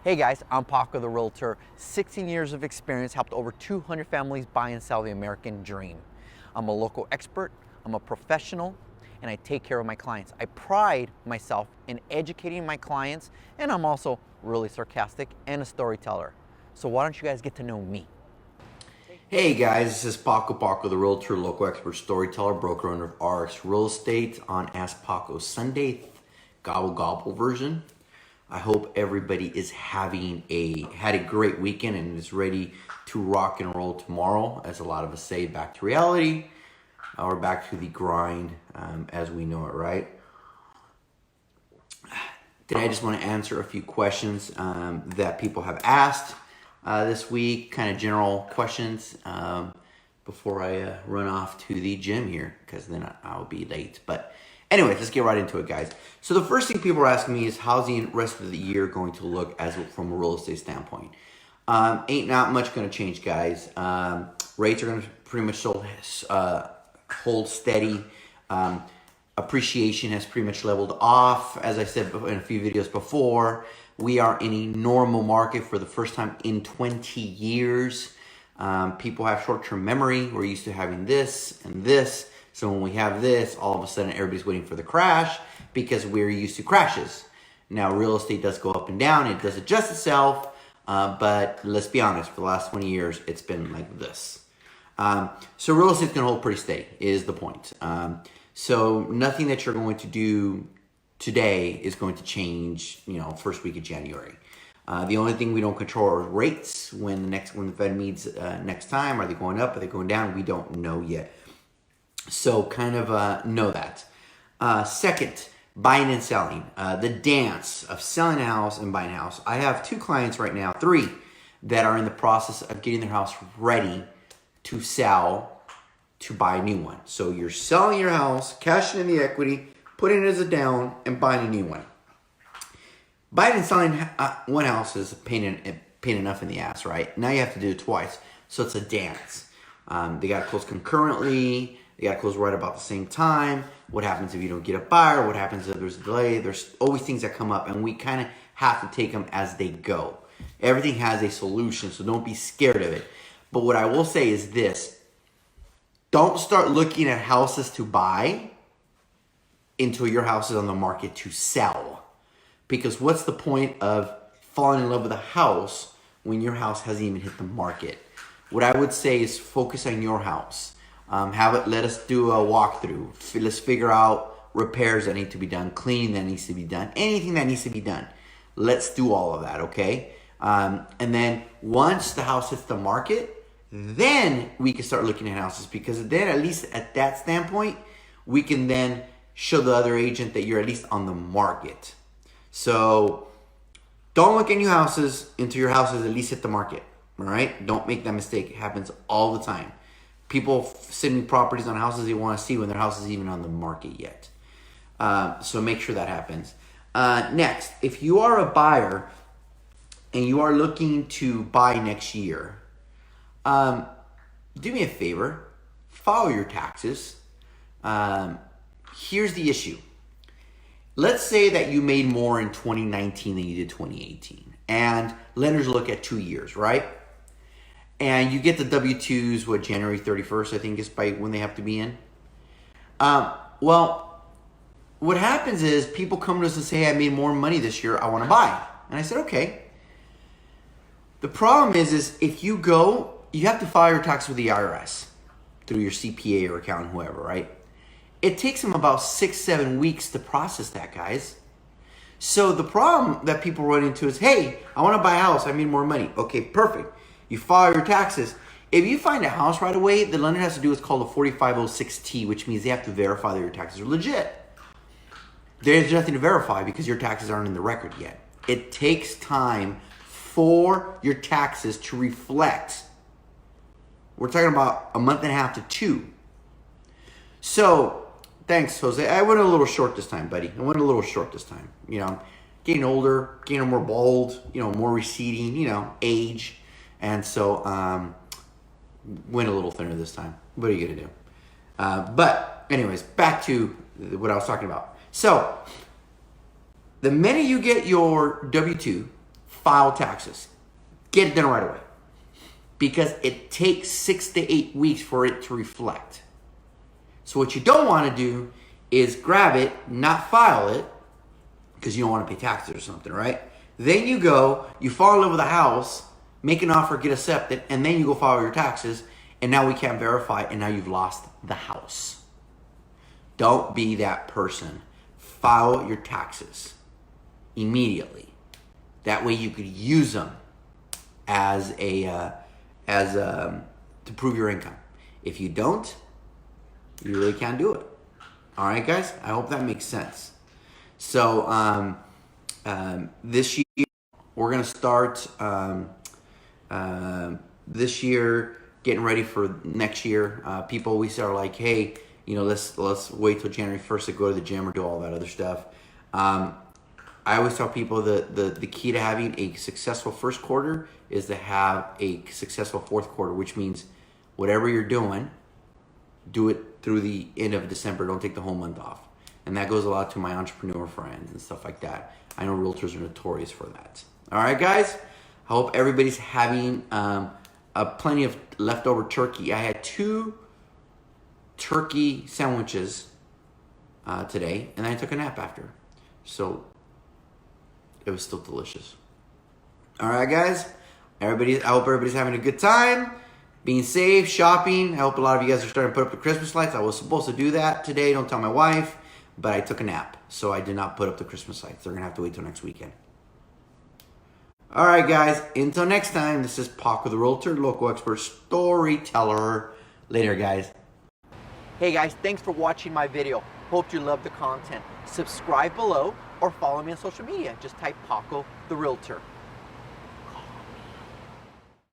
Hey guys, I'm Paco the Realtor. 16 years of experience, helped over 200 families buy and sell the American dream. I'm a local expert, I'm a professional, and I take care of my clients. I pride myself in educating my clients, and I'm also really sarcastic and a storyteller. So why don't you guys get to know me? Hey guys, this is Paco the Realtor, local expert storyteller, broker owner of RX Real Estate on Ask Paco Sunday, gobble gobble version. I hope everybody is had a great weekend and is ready to rock and roll tomorrow. As a lot of us say, back to reality, or back to the grind as we know it, right? Today I just want to answer a few questions that people have asked this week, kind of general questions before I run off to the gym here, because then I'll be late. But anyways, let's get right into it, guys. So the first thing people are asking me is, how's the rest of the year going to look from a real estate standpoint? Ain't not much going to change, guys. Rates are going to pretty much hold steady. Appreciation has pretty much leveled off. As I said in a few videos before, we are in a normal market for the first time in 20 years. People have short-term memory. We're used to having this and this. So when we have this, all of a sudden everybody's waiting for the crash because we're used to crashes. Now, real estate does go up and down. It does adjust itself. But let's be honest, for the last 20 years, it's been like this. So real estate's going to hold pretty steady is the point. So nothing that you're going to do today is going to change, first week of January. The only thing we don't control are rates. When the Fed meets next time, are they going up? Are they going down? We don't know yet. So kind of know that. Second, buying and selling. The dance of selling a house and buying a house. I have 2 clients right now, 3, that are in the process of getting their house ready to sell, to buy a new one. So you're selling your house, cashing in the equity, putting it as a down, and buying a new one. Buying and selling one house is pain enough in the ass, right? Now you have to do it twice. So it's a dance. They got to close concurrently. They got to close right about the same time. What happens if you don't get a buyer? What happens if there's a delay? There's always things that come up, and we kind of have to take them as they go. Everything has a solution, so don't be scared of it. But what I will say is this. Don't start looking at houses to buy until your house is on the market to sell. Because what's the point of falling in love with a house when your house hasn't even hit the market? What I would say is focus on your house. Let us do a walkthrough. Let's figure out repairs that need to be done, cleaning that needs to be done, anything that needs to be done. Let's do all of that, okay? And then once the house hits the market, then we can start looking at houses, because then at least at that standpoint, we can then show the other agent that you're at least on the market. So don't look at new houses until your house has at least hit the market, all right? Don't make that mistake. It happens all the time. People send me properties on houses they want to see when their house is even on the market yet. So make sure that happens. Next, if you are a buyer and you are looking to buy next year, do me a favor, file your taxes. Here's the issue. Let's say that you made more in 2019 than you did 2018. And lenders look at 2 years, right? And you get the W-2s, January 31st, I think is by when they have to be in. Well, what happens is people come to us and say, hey, I made more money this year, I want to buy. And I said, okay. The problem is if you have to file your tax with the IRS through your CPA or accountant, whoever, right? It takes them about 6-7 weeks to process that, guys. So the problem that people run into is, hey, I want to buy a house, I made more money. Okay, perfect. You file your taxes. If you find a house right away, the lender has to do what's called a 4506T, which means they have to verify that your taxes are legit. There's nothing to verify because your taxes aren't in the record yet. It takes time for your taxes to reflect. We're talking about a month and a half to 2. So, thanks, Jose. I went a little short this time, buddy. Getting older, getting more bald, more receding, age. And so, went a little thinner this time. What are you going to do? But anyways, back to what I was talking about. So, the minute you get your W-2, file taxes. Get it done right away. Because it takes 6 to 8 weeks for it to reflect. So what you don't want to do is grab it, not file it, because you don't want to pay taxes or something, right? Then you go, you fall in love with a house, make an offer, get accepted, and then you go file your taxes, and now we can't verify, and now you've lost the house. Don't be that person. File your taxes immediately. That way you could use them as to prove your income. If you don't, you really can't do it. All right, guys? I hope that makes sense. So this year, we're going to start this year, getting ready for next year. People always are like, hey, you know, let's wait till January 1st to go to the gym or do all that other stuff. I always tell people the key to having a successful first quarter is to have a successful fourth quarter, which means whatever you're doing, do it through the end of December. Don't take the whole month off. And that goes a lot to my entrepreneur friends and stuff like that. I know realtors are notorious for that. All right, guys. I hope everybody's having plenty of leftover turkey. I had 2 turkey sandwiches today, and I took a nap after. So it was still delicious. All right, guys. I hope everybody's having a good time, being safe, shopping. I hope a lot of you guys are starting to put up the Christmas lights. I was supposed to do that today. Don't tell my wife, but I took a nap, so I did not put up the Christmas lights. They're gonna have to wait till next weekend. All right, guys. Until next time, this is Paco the Realtor, local expert storyteller. Later, guys. Hey guys, thanks for watching my video. Hope you love the content. Subscribe below or follow me on social media. Just type Paco the Realtor.